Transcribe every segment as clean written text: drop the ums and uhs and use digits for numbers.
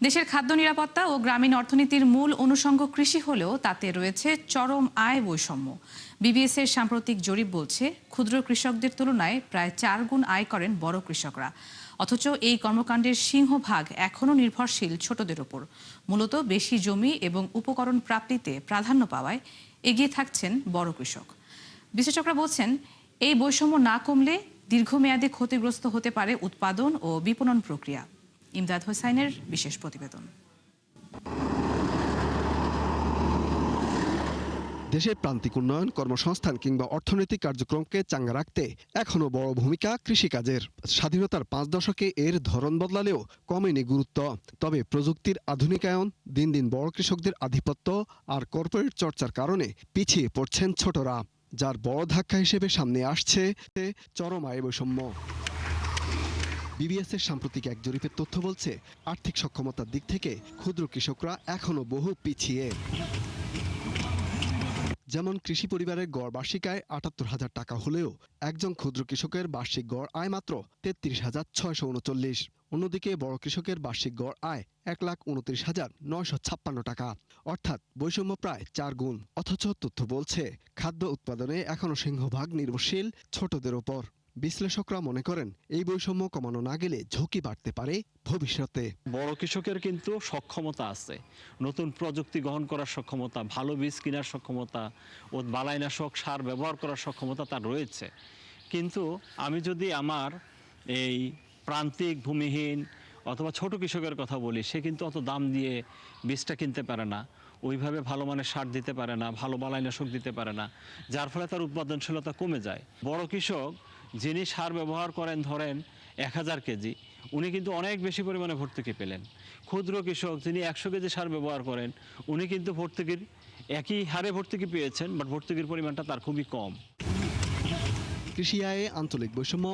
দেশের খাদ্য নিরাপত্তা ও গ্রামীণ অর্থনীতির মূল অনুষঙ্গ কৃষি হলেও তাতে রয়েছে চরম আয় বৈষম্য। বিবিএস এর সাম্প্রতিক জরিপ বলছে ক্ষুদ্র কৃষকদের তুলনায় প্রায় 4 গুণ আয় করেন বড় কৃষকরা। অথচ এই কর্মকাণ্ডের সিংহভাগ এখনও নির্ভরশীল ছোটদের উপর। মূলত বেশি জমি এবং উপকরণ প্রাপ্তিতে প্রাধান্য পাওয়ায় এগিয়ে থাকছেন বড় কৃষক। বিশ্লেষকরা বলছেন এই বৈষম্য না কমলে দীর্ঘমেয়াদে ক্ষতিগ্রস্ত হতে পারে উৎপাদন ও বিপণন প্রক্রিয়া। ইমদাদ হোসাইনের বিশেষ প্রতিবেদন। দেশের প্রান্তিক উন্নয়ন, কর্মসংস্থান কিংবা অর্থনৈতিক কার্যক্রমকে চাঙ্গা রাখতে এখনো বড় ভূমিকা কৃষিকাজের। স্বাধীনতার 5 দশকে এর ধরন বদলালেও কমেনি গুরুত্ব। তবে প্রযুক্তির আধুনিকায়ন, দিন দিন বড় কৃষকদের আধিপত্য আর কর্পোরেট চর্চার কারণে পিছিয়ে পড়ছেন ছোটরা, যার বড় ধাক্কা হিসেবে সামনে আসছে চরম আয় বৈষম্য। বিবিএস এর সাম্প্রতিক এক জরিপের তথ্য বলছে আর্থিক সক্ষমতার দিক থেকে ক্ষুদ্র কৃষকরা এখনো বহু পিছিয়ে। যেমন কৃষি পরিবারের গড় বার্ষিক আয় ৭৮,০০০ টাকা হলেও একজন ক্ষুদ্র কৃষকের বার্ষিক গড় আয় মাত্র ৩৩,৬৩৯। অন্যদিকে বড় কৃষকের বার্ষিক গড় আয় ১,২৯,৯৫৬ টাকা, অর্থাৎ বৈষম্য প্রায় 4 গুণ। অথচ তথ্য বলছে খাদ্য উৎপাদনে এখনো সিংহভাগ নির্ভরশীল ছোটদের ওপর। বিশ্লেষকরা মনে করেন এই বৈষম্য কমানো না গেলে ঝুঁকি বাড়তে পারে ভবিষ্যতে। বড় কৃষকের কিন্তু সক্ষমতা আছে, নতুন প্রযুক্তি গ্রহণ করার সক্ষমতা, ভালো বীজ কেনার সক্ষমতা ও বালাইনাশক সার ব্যবহার করার সক্ষমতা তার রয়েছে। কিন্তু আমি যদি আমার এই প্রান্তিক ভূমিহীন অথবা ছোট কৃষকের কথা বলি, সে কিন্তু অত দাম দিয়ে বীজটা কিনতে পারে না, ওইভাবে ভালো মানের সার দিতে পারে না, ভালো বালাইনাশক দিতে পারে না, যার ফলে তার উৎপাদনশীলতা কমে যায়। বড় কৃষক যিনি সার ব্যবহার করেন ধরেন ১,০০০ কেজি, উনি কিন্তু অনেক বেশি পরিমাণে ভর্তুকি পেলেন। ক্ষুদ্র কৃষক যিনি ১০০ কেজি সার ব্যবহার করেন, উনি কিন্তু ভর্তুকির একই হারে ভর্তুকি পেয়েছেন, বাট ভর্তুকির পরিমাণটা তার খুবই কম। কৃষি আয়ে আঞ্চলিক বৈষম্য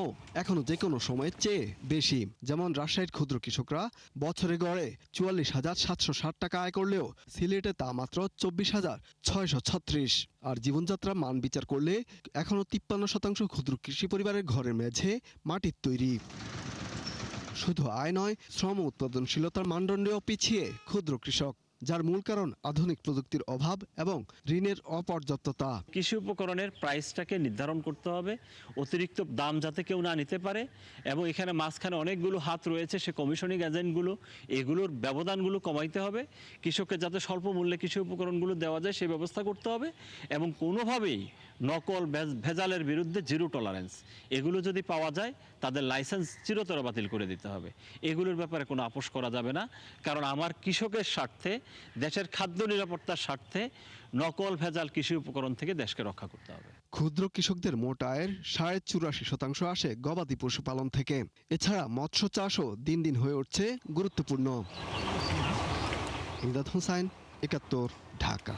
এখনো যে কোনো সময়ের চেয়ে বেশি। যেমন রাজশাহীর ক্ষুদ্র কৃষকরা বছরে গড়ে ৪৪,৭৬০ টাকা আয় করলেও সিলেটে তা মাত্র ২৪,৬৩৬। আর জীবনযাত্রার মান বিচার করলে এখনো ৫৩% ক্ষুদ্র কৃষি পরিবারের ঘরের মেঝে মাটির তৈরি। শুধু আয় নয়, শ্রম উৎপাদনশীলতার মানদণ্ডেও পিছিয়ে ক্ষুদ্র কৃষক, যার মূল কারণ আধুনিক প্রযুক্তির অভাব এবং ঋণের অপর্যাপ্ততা। কৃষি উপকরণের প্রাইসটাকে নির্ধারণ করতে হবে, অতিরিক্ত দাম যাতে কেউ না নিতে পারে, এবং এখানে মাঝখানে অনেকগুলো হাত রয়েছে, সে কমিশনিং এজেন্টগুলো, এগুলোর ব্যবধানগুলো কমাইতে হবে। কৃষককে যাতে স্বল্প মূল্যে কৃষি উপকরণগুলো দেওয়া যায় সেই ব্যবস্থা করতে হবে, এবং কোনোভাবেই নকল ভেজালের বিরুদ্ধে জিরো টলারেন্স, এগুলো যদি পাওয়া যায় তাদের লাইসেন্স চিরতরে বাতিল করে দিতে হবে। এগুলোর ব্যাপারে কোনো আপোষ করা যাবে না, কারণ আমার কৃষকের স্বার্থে, দেশের খাদ্য নিরাপত্তার স্বার্থে নকল ভেজাল কৃষি উপকরণ থেকে দেশকে রক্ষা করতে হবে। ক্ষুদ্র কৃষকদের মোট আয়ের ৮৪% আসে গবাদি পশুপালন থেকে। এছাড়া মৎস্য চাষও দিন দিন হয়ে উঠছে গুরুত্বপূর্ণ। ইমদাদ হোসাইন, ৭১, ঢাকা।